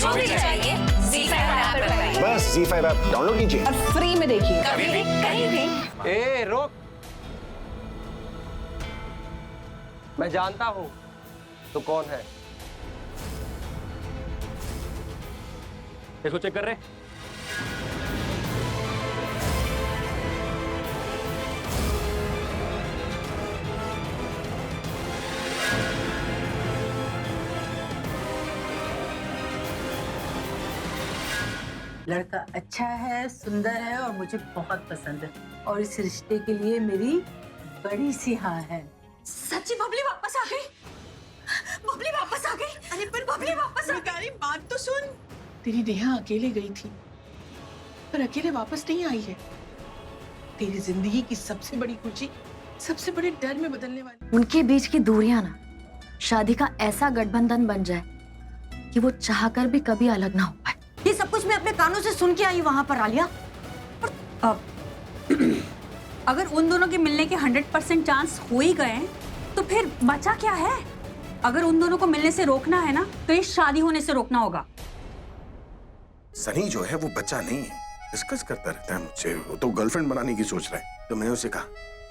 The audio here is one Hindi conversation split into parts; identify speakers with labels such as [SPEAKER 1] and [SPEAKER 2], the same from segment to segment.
[SPEAKER 1] जो भी चाहिए ZEE5 ऐप पर पाइए।
[SPEAKER 2] बस ZEE5 ऐप डाउनलोड कीजिए
[SPEAKER 1] और फ्री में देखिए, कभी भी कहीं भी।
[SPEAKER 3] ए रोक, मैं जानता हूँ तो कौन है। इसको चेक कर रहे।
[SPEAKER 4] लड़का अच्छा है, सुंदर है और मुझे बहुत पसंद है और इस रिश्ते के लिए मेरी बड़ी सी हाँ है।
[SPEAKER 1] सच्ची बबली वापस आ गई। बबली वापस आ गई। अरे पर बबली वापस आ गई।
[SPEAKER 5] बात तो सुन। तेरी नेहा अकेले गई थी पर अकेले वापस नहीं आई है। तेरी जिंदगी की सबसे बड़ी खुशी सबसे बड़े डर में बदलने वाली।
[SPEAKER 6] उनके बीच की दूरियां ना शादी का ऐसा गठबंधन बन जाए कि वो चाहकर भी कभी अलग ना हो पाए।
[SPEAKER 7] ये सब कुछ मैं अपने कानों से सुन के आई वहां पर आलिया।
[SPEAKER 8] अगर उन दोनों के मिलने के 100% चांस हो ही गए तो फिर बचा क्या है? अगर उन दोनों को मिलने से रोकना है ना तो ये शादी होने से रोकना होगा।
[SPEAKER 2] सनी जो है वो बच्चा नहीं है, डिस्कस करता रहता है मुझसे। वो तो गर्लफ्रेंड बनाने की सोच रहा है। तो मैंने उसे कहा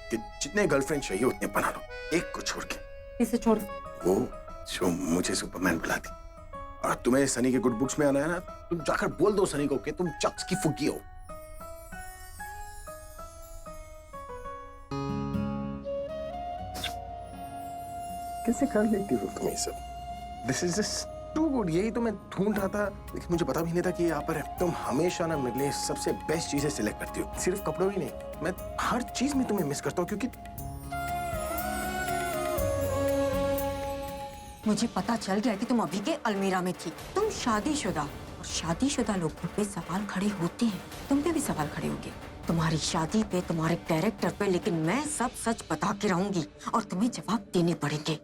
[SPEAKER 2] कि जितने गर्लफ्रेंड चाहिए उतने बना लो, एक को छोड़ के।
[SPEAKER 7] किसे छोड़?
[SPEAKER 2] वो जो मुझे सुपरमैन बुलाती। और तुम्हें सनी के गुड बुक्स में आना है ना, तुम जाकर बोल दो सनी को कि तुम चक्स की फुग्गी हो। कैसे कर लेती हो तुम ये सब? This is just too good. यही तो मैं ढूंढ रहा था, लेकिन मुझे पता भी नहीं था कि ये यहाँ पर है। तुम हमेशा ना मेरे लिए सबसे बेस्ट चीजें सिलेक्ट करती हो, सिर्फ कपड़ों ही नहीं, मैं हर चीज में तुम्हें मिस करता हूँ। क्योंकि
[SPEAKER 7] मुझे पता चल गया कि तुम अभी के अलमीरा में थी। तुम शादीशुदा, और शादीशुदा लोगों पे सवाल खड़े होते हैं। तुम पे भी सवाल खड़े होंगे, तुम्हारी शादी पे, तुम्हारे कैरेक्टर पे। लेकिन मैं सब सच बता के रहूंगी और तुम्हें जवाब देने पड़ेंगे।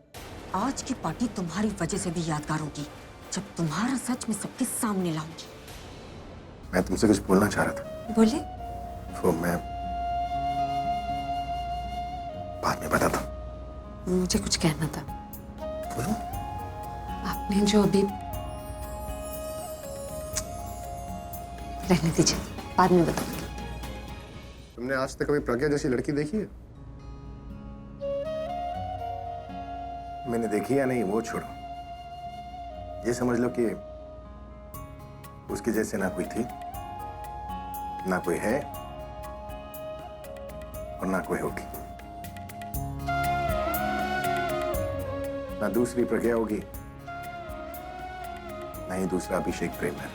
[SPEAKER 7] आज की पार्टी तुम्हारी वजह से भी यादगार होगी, जब तुम्हारा सच मैं सबके सामने लाऊंगी।
[SPEAKER 2] मैं तुमसे कुछ बोलना चाह रहा था।
[SPEAKER 7] बोले?
[SPEAKER 2] वो मैं बाद में बताता हूँ।
[SPEAKER 6] मुझे कुछ कहना था।
[SPEAKER 2] बोलो।
[SPEAKER 6] आपने जो अभी रहने दीजिए, बाद में बताऊंगी।
[SPEAKER 2] तुमने आज तक कभी प्रज्ञा जैसी लड़की देखी है? मैंने देखी या नहीं वो छोड़ो, ये समझ लो कि उसके जैसे ना कोई थी, ना कोई है और ना कोई होगी। ना दूसरी प्रज्ञा होगी, ना ही दूसरा अभिषेक प्रेम है।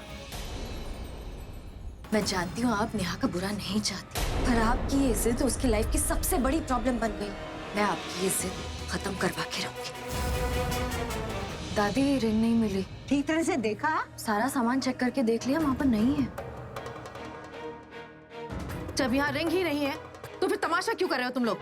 [SPEAKER 6] मैं जानती हूँ आप नेहा का बुरा नहीं चाहती, पर आपकी ये जिद उसकी लाइफ की सबसे बड़ी प्रॉब्लम बन गई। मैं आपकी ये जिद खत्म करवा के रहूंगी। दादी, रिंग नहीं मिली।
[SPEAKER 4] ठीक तरह से देखा?
[SPEAKER 6] सारा सामान चेक करके देख लिया, वहां पर नहीं है।
[SPEAKER 5] जब यहाँ रिंग ही नहीं है तो फिर तमाशा क्यों कर रहे हो तुम लोग?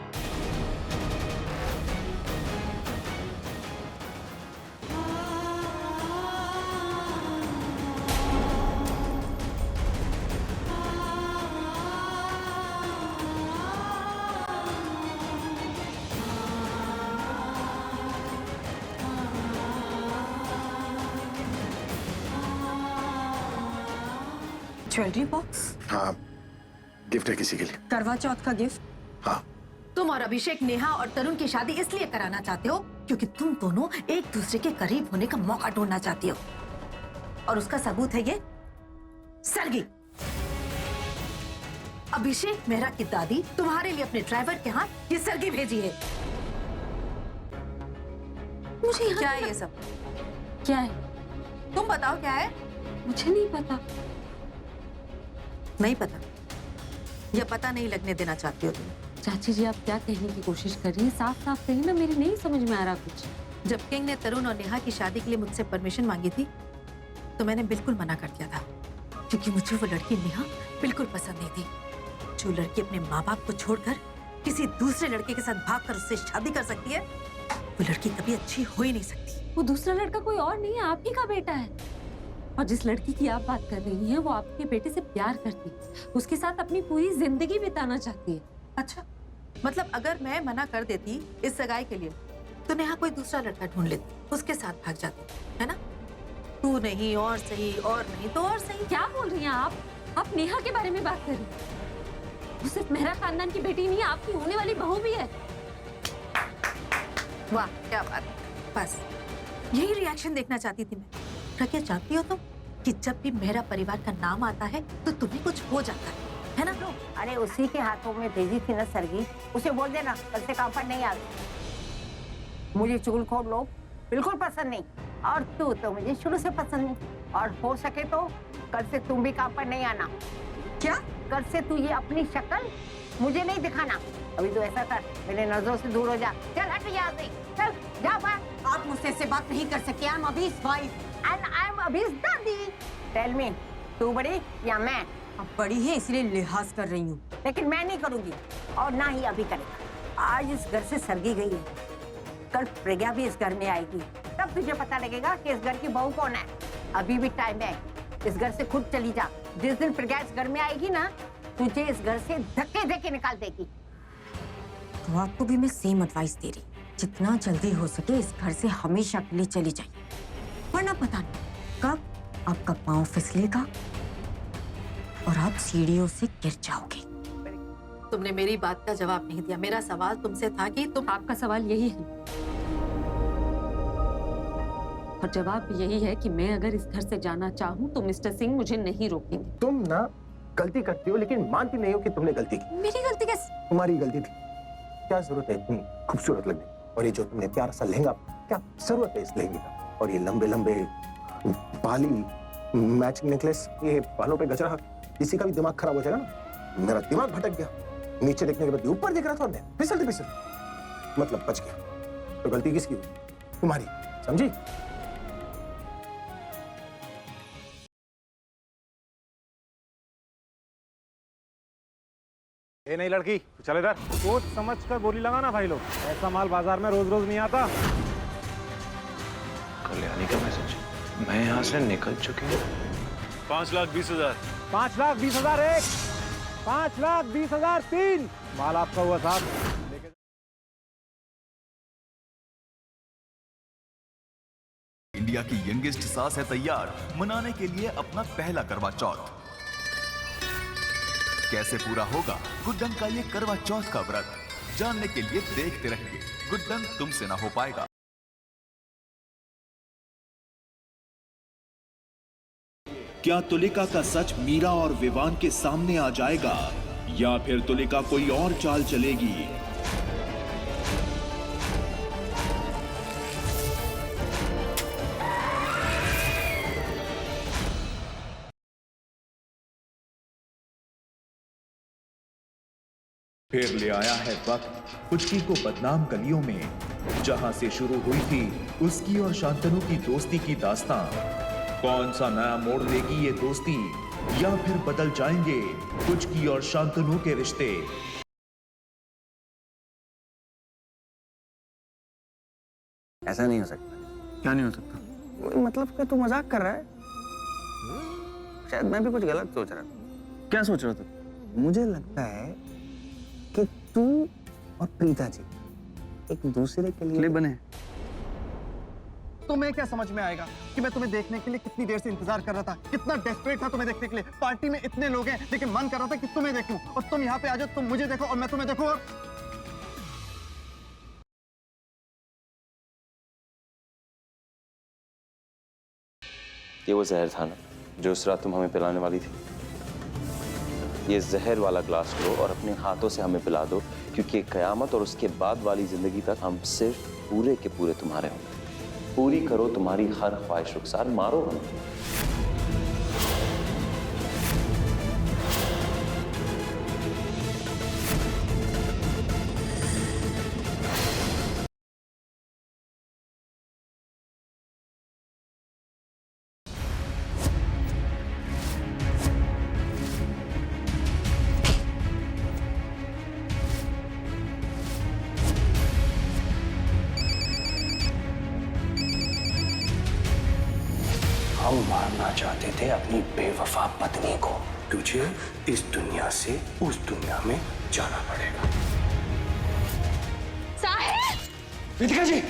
[SPEAKER 7] Jewellery box?
[SPEAKER 2] हाँ, गिफ्ट है किसी के लिए।
[SPEAKER 7] करवा चौथ का गिफ्ट?
[SPEAKER 2] हाँ।
[SPEAKER 5] तुम और अभिषेक नेहा और तरुण की शादी इसलिए कराना चाहते हो क्योंकि तुम दोनों एक दूसरे के करीब होने का मौका ढूंढना चाहती हो, और उसका सबूत है ये सरगी। अभिषेक मेहरा की दादी तुम्हारे लिए अपने ड्राइवर के हाथ ये सरगी भेजी है।
[SPEAKER 8] मुझे क्या है ये सब?
[SPEAKER 7] क्या है?
[SPEAKER 8] तुम बताओ क्या है?
[SPEAKER 7] मुझे नहीं पता।
[SPEAKER 8] नहीं पता या पता नहीं लगने देना चाहती हो तुम?
[SPEAKER 7] चाची जी, आप क्या कहने की कोशिश कर रही हैं? साफ साफ कहिए ना, मेरे नहीं समझ में आ रहा कुछ।
[SPEAKER 8] जब किंग ने तरुण और नेहा की शादी के लिए मुझसे परमिशन मांगी थी तो मैंने बिल्कुल मना कर दिया था, क्योंकि मुझे वो लड़की नेहा बिल्कुल पसंद नहीं थी। जो लड़की अपने माँ बाप को छोड़कर किसी दूसरे लड़के के साथ भागकर उससे शादी कर सकती है, वो लड़की कभी अच्छी हो ही नहीं सकती।
[SPEAKER 7] वो दूसरा लड़का कोई और नहीं है, आप ही का बेटा है। और जिस लड़की की आप बात कर रही हैं, वो आपके बेटे से प्यार करती है, उसके साथ अपनी पूरी जिंदगी बिताना चाहती है।
[SPEAKER 8] अच्छा, मतलब अगर मैं मना कर देती इस सगाई के लिए तो नेहा कोई दूसरा लड़का ढूंढ लेती, उसके साथ भाग जाती, है ना? तू नहीं और सही, और नहीं तो और सही।
[SPEAKER 1] क्या बोल रही हैं आप नेहा के बारे में बात कर रही हैं। वो सिर्फ मेरा खानदान की बेटी नहीं है, आपकी होने वाली बहू भी है।
[SPEAKER 8] वाह क्या बात, बस यही रिएक्शन देखना चाहती थी मैं। प्रज्ञा, चाहती हो तुम कि जब भी मेरा परिवार का नाम आता है तो तुम्हें कुछ हो जाता है ना?
[SPEAKER 4] अरे उसी के हाथों में भेजी थी ना सरगी, उसे बोल देना कल से काम पर नहीं आ गई। मुझे चुगलखोर लोग बिल्कुल पसंद नहीं, और तू तो मुझे शुरू से पसंद नहीं। और हो सके तो कल से तुम भी काम पर नहीं आना। क्या? कल से तू ये अपनी शक्ल मुझे नहीं दिखाना। अभी तो ऐसा कर, मेरे नजरों से दूर हो जा। चल हट यहाँ से, चल जा बाहर।
[SPEAKER 7] आप मुझसे ऐसे बात नहीं कर सकती। आई एम अभी's wife
[SPEAKER 4] And I'm अभी's दादी। Tell me, तू बड़ी या मैं?
[SPEAKER 7] अब बड़ी है इसलिए लिहाज कर रही हूँ।
[SPEAKER 4] लेकिन मैं नहीं करूंगी, और ना ही अभी करेगा। आज इस घर से सरगी गई है, कल प्रज्ञा भी इस घर में आएगी, तब तुझे पता लगेगा कि इस घर की बहू कौन है। अभी भी टाइम है, इस घर से खुद चली जा। जिस दिन प्रज्ञा इस घर में आएगी ना, तुझे इस घर से धक्के देके निकाल देगी।
[SPEAKER 7] तो आपको भी मैं सेम एडवाइस दे रही, जितना जल्दी हो सके इस घर से हमेशा के लिए चली जाइए, वरना पता नहीं कब आपका पाँव फिसलेगा और आप सीढ़ियों से गिर जाओगे।
[SPEAKER 8] तुमने मेरी बात का जवाब नहीं दिया। मेरा सवाल तुमसे था कि तुम
[SPEAKER 1] आपका सवाल यही है, और जवाब भी यही है कि मैं अगर इस घर से जाना चाहूँ तो मिस्टर सिंह मुझे नहीं रोकेंगे।
[SPEAKER 2] तुम ना गलती करती हो लेकिन मानती नहीं हो कि तुमने गलती की।
[SPEAKER 1] मेरी गलती कैसे?
[SPEAKER 2] तुम्हारी गलती थी। क्या जरूरत है इतनी खूबसूरत लगने, और ये जो तुमने प्यारा सा लहंगा, क्या जरूरत है इस लहंगे का, और ये लंबे लंबे बाली, मैचिंग नेकलेस, ये बालों पे गजरा, किसी का भी दिमाग खराब हो जाएगा ना। मेरा दिमाग भटक गया, नीचे देखने के बाद ऊपर देख रहा था, मैं फिसल मतलब बच गया। तो गलती किसकी हुई? तुम्हारी, समझी?
[SPEAKER 9] ये नहीं लड़की, चल इधर। सोच समझ कर बोली लगाना भाई लोग, ऐसा माल बाजार में रोज रोज नहीं आता।
[SPEAKER 10] कल्याणी का मैसेज, मैं यहाँ से निकल चुकी हूँ।
[SPEAKER 9] 5,20,000 5,20,000 एक, 5,20,000 तीन। माल आपका हुआ साहब।
[SPEAKER 11] इंडिया की यंगेस्ट सास है तैयार मनाने के लिए अपना पहला करवा चौथ। कैसे पूरा होगा गुड्डन का ये करवा चौथ का व्रत, जानने के लिए देखते रहिए गुड्डन तुमसे ना हो पाएगा।
[SPEAKER 12] क्या तुलिका का सच मीरा और विवान के सामने आ जाएगा, या फिर तुलिका कोई और चाल चलेगी? फिर ले आया है वक्त पुचकी को बदनाम गलियों में, जहां से शुरू हुई थी उसकी और शांतनु की दोस्ती की दास्तां। कौन सा नया मोड़ लेगी ये दोस्ती, या फिर बदल जाएंगे पुचकी और शांतनु के रिश्ते?
[SPEAKER 3] ऐसा नहीं हो सकता।
[SPEAKER 10] क्या नहीं हो सकता?
[SPEAKER 3] मतलब कि तू मजाक कर रहा है? शायद मैं भी कुछ गलत सोच रहा हूँ।
[SPEAKER 10] क्या सोच रहा था?
[SPEAKER 3] मुझे लगता है कि तू और प्रीता जी एक दूसरे के लिए
[SPEAKER 10] बने।
[SPEAKER 9] तुम्हें क्या समझ में आएगा कि मैं तुम्हें देखने के लिए कितनी देर से इंतजार कर रहा था, कितना डेस्परेट था तुम्हें देखने के लिए। पार्टी में इतने लोग हैं लेकिन मन कर रहा था कि तुम्हें देखूं, और तुम यहाँ पे आ जाओ, तुम मुझे देखो और मैं तुम्हें देखूं। और
[SPEAKER 10] ये वो जहर था ना जो उस रात तुम हमें पिलाने वाली थी। ये जहर वाला ग्लास लो और अपने हाथों से हमें पिला दो, क्योंकि कयामत और उसके बाद वाली जिंदगी तक हम सिर्फ पूरे के पूरे तुम्हारे होंगे। पूरी करो तुम्हारी हर ख्वाहिश रुखसार, मारो हमें।
[SPEAKER 2] हम मारना चाहते थे अपनी बेवफा पत्नी को। तुझे इस दुनिया से उस दुनिया में जाना पड़ेगा।
[SPEAKER 1] साहिल!
[SPEAKER 2] रितिका जी!